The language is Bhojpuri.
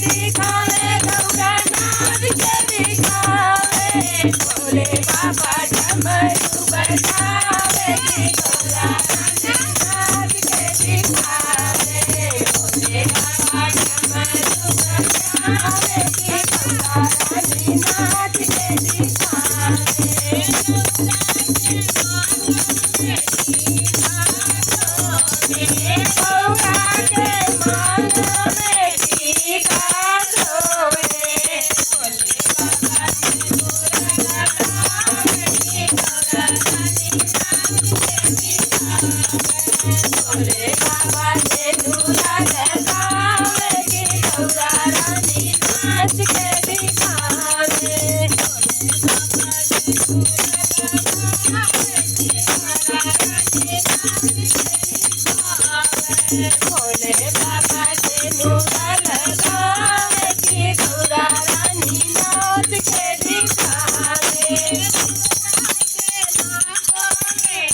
दिखावे गौरा नाच के दिखावे भोले बाबा डमरू बजावे गौरा नाच के दिखावे भोले बाबा डमरू बजावे गौरा नाच के दिखावे गौरा के मान में टीका सोए भोले बाबा भोले बाबा ने दूरा लगावे गौरा रानी नाच के